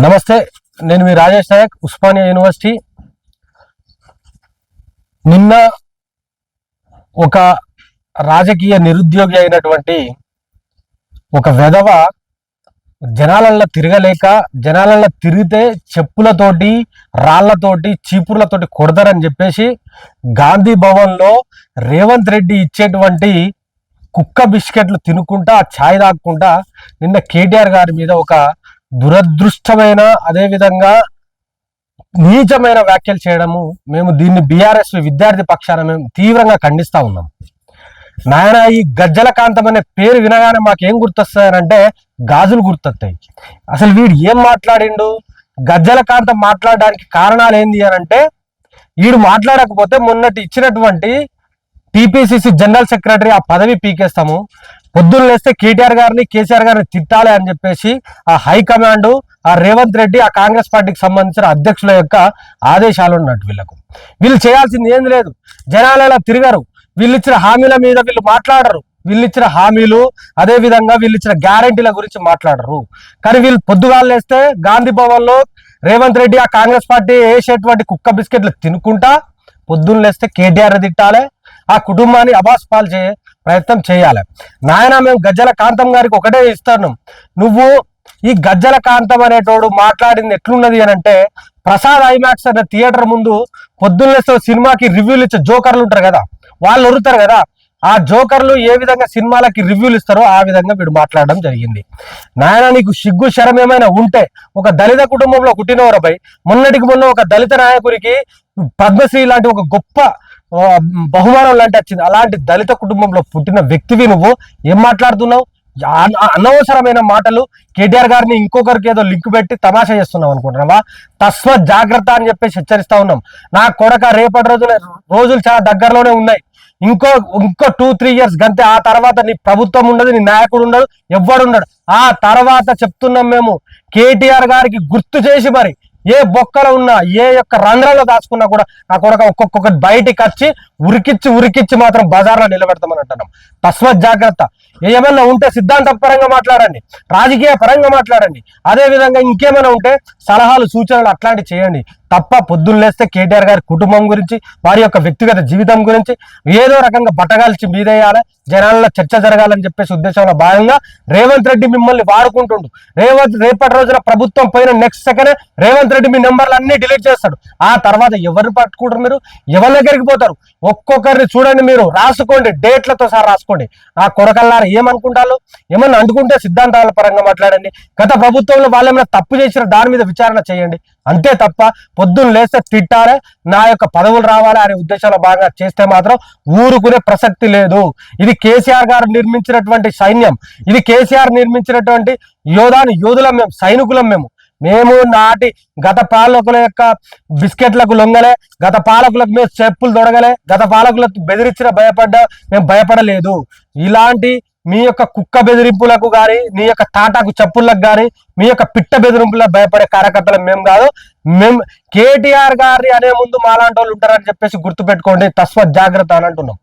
నమస్తే, నేను మీ రాజేష్ నాయక్, ఉస్మానియా యూనివర్సిటీ. నిన్న ఒక రాజకీయ నిరుద్యోగి అయినటువంటి ఒక వెధవ జనాలల్లో తిరగలేక, జనాలల్లో తిరిగితే చెప్పులతోటి, రాళ్లతోటి, చీపుర్లతోటి కొడతారని చెప్పేసి గాంధీ భవన్లో రేవంత్ రెడ్డి ఇచ్చేటువంటి కుక్క బిస్కెట్లు తినుకుంటా, ఛాయ్ తాక్కుంటా నిన్న కేటీఆర్ గారి మీద ఒక దురదృష్టమైన, అదేవిధంగా నీచమైన వ్యాఖ్యలు చేయడము, మేము దీన్ని బీఆర్ఎస్ విద్యార్థి పక్షాన మేము తీవ్రంగా ఖండిస్తా ఉన్నాం. నాయన, ఈ గజ్జల కాంతం అనే పేరు వినగానే మాకేం గుర్తొస్తాయనంటే గాజులు గుర్తొస్తాయి. అసలు వీడు ఏం మాట్లాడిండు? గజ్జల కాంతం మాట్లాడడానికి కారణాలు ఏంది అనంటే, వీడు మాట్లాడకపోతే మొన్నటి ఇచ్చినటువంటి టీపీసీసీ జనరల్ సెక్రటరీ ఆ పదవి పీకేస్తాము, పొద్దున్న లేస్తే కేటీఆర్ గారిని, కేసీఆర్ గారిని తిట్టాలి అని చెప్పేసి ఆ హైకమాండ్, ఆ రేవంత్ రెడ్డి, ఆ కాంగ్రెస్ పార్టీకి సంబంధించిన అధ్యక్షుల యొక్క ఆదేశాలు ఉన్నట్టు. వీళ్ళు చేయాల్సింది ఏం లేదు. జనాలు తిరగరు, వీళ్ళు ఇచ్చిన హామీల మీద వీళ్ళు మాట్లాడరు, వీళ్ళు ఇచ్చిన హామీలు, అదే విధంగా వీళ్ళు ఇచ్చిన గ్యారంటీల గురించి మాట్లాడరు. కానీ వీళ్ళు పొద్దుగాలు లేస్తే గాంధీ భవన్ లో రేవంత్ రెడ్డి, ఆ కాంగ్రెస్ పార్టీ వేసేటువంటి కుక్క బిస్కెట్లు తినుకుంటా పొద్దున్న లేస్తే కేటీఆర్ తిట్టాలి, ఆ కుటుంబాన్ని అబాస్ పాలు ప్రయత్నం చేయాలి. నాయన, మేము గజ్జల కాంతం గారికి ఒకటే ఇస్తాను, నువ్వు ఈ గజ్జల కాంతం అనేటోడు మాట్లాడింది ఎట్లున్నది అని అంటే, ప్రసాద్ ఐమాక్స్ అనే థియేటర్ ముందు పొద్దున్నేస్తే సినిమాకి రివ్యూలు ఇచ్చే జోకర్లు ఉంటారు కదా, వాళ్ళు వరుతారు కదా, ఆ జోకర్లు ఏ విధంగా సినిమాలకి రివ్యూలు ఇస్తారో ఆ విధంగా వీడు మాట్లాడడం జరిగింది. నాయన, నీకు సిగ్గు శరం ఏమైనా ఉంటే, ఒక దళిత కుటుంబంలో పుట్టినవారపై మొన్నటికి మొన్న ఒక దళిత నాయకుడికి పద్మశ్రీ లాంటి ఒక గొప్ప బహుమానం లాంటి వచ్చింది. అలాంటి దళిత కుటుంబంలో పుట్టిన వ్యక్తివి నువ్వు ఏం మాట్లాడుతున్నావు? అనవసరమైన మాటలు. కేటీఆర్ గారిని ఇంకొకరికి ఏదో లింక్ పెట్టి తమాషా చేస్తున్నావు అనుకుంటున్నావా? తస్మత్ జాగ్రత్త అని చెప్పేసి హెచ్చరిస్తా ఉన్నాం. నా కొడక, రేపటి రోజులు చాలా దగ్గరలోనే ఉన్నాయి. ఇంకో 2-3 years గంతే. ఆ తర్వాత నీ ప్రభుత్వం ఉండదు, నీ నాయకుడు ఉండడు, ఎవ్వడు ఉండడు. ఆ తర్వాత చెప్తున్నాం మేము, కేటీఆర్ గారికి గుర్తు చేసి మరి ఏ బొక్కలో ఉన్నా, ఏ యొక్క రంధ్రంలో దాచుకున్నా కూడా నా కొడక ఒక్కొక్కటి బయటికి వచ్చి ఉరికిచ్చి మాత్రం బజార్లో నిలబెడతామని అంటున్నాం. తస్మత్ జాగ్రత్త. ఏమైనా ఉంటే సిద్ధాంత పరంగా మాట్లాడండి, రాజకీయ పరంగా మాట్లాడండి, అదే విధంగా ఇంకేమైనా ఉంటే సలహాలు, సూచనలు అట్లాంటివి చేయండి. తప్ప పొద్దున్న లేస్తే కేటీఆర్ గారి కుటుంబం గురించి, వారి యొక్క వ్యక్తిగత జీవితం గురించి ఏదో రకంగా బట్టగాల్చి మీదేయాలి, జనాల్లో చర్చ జరగాలని చెప్పేసి ఉద్దేశంలో భాగంగా రేవంత్ రెడ్డి మిమ్మల్ని వాడుకుంటుండు. రేపటి రోజున ప్రభుత్వం పోయిన నెక్స్ట్ సెకండ్ రేవంత్ రెడ్డి మీ నెంబర్లు అన్ని డిలీట్ చేస్తాడు. ఆ తర్వాత ఎవరిని పట్టుకుంటారు? మీరు ఎవరి దగ్గరికి పోతారు? ఒక్కొక్కరిని చూడండి, మీరు రాసుకోండి, డేట్లతో సహా రాసుకోండి. ఆ కొరకల్లారా ఏమనుకుంటారు? ఏమన్నా అనుకుంటే సిద్ధాంతాల పరంగా మాట్లాడండి. గత ప్రభుత్వంలో వాళ్ళు ఏమైనా తప్పు చేసిన దాని మీద విచారణ చేయండి. అంతే తప్ప పొద్దున్న లేస్తే తిట్టారే, నా యొక్క పదవులు రావాలి అనే ఉద్దేశాల భాగంగా చేస్తే మాత్రం ఊరుకునే ప్రసక్తి లేదు. ఇది కేసీఆర్ గారు నిర్మించినటువంటి సైన్యం, ఇది కేసీఆర్ నిర్మించినటువంటి యోధులం మేము, సైనికులం మేము నాటి గత పాలకుల యొక్క బిస్కెట్లకు లొంగలే, గత పాలకులకు మేము చెప్పులు తొడగలే, గత పాలకులకు బెదిరించిన మేము భయపడలేదు. ఇలాంటి మీ యొక్క కుక్క బెదిరింపులకు కానీ, మీ యొక్క తాటాకు చెప్పులకు కానీ, మీ యొక్క పిట్ట బెదిరింపులకు భయపడే కార్యకర్తలు మేము కాదు. మేము కేటీఆర్ గారి అనే ముందు మాలాంటి వాళ్ళు ఉంటారని చెప్పేసి గుర్తుపెట్టుకోండి. తస్మత్ జాగ్రత్త అని అంటున్నాం.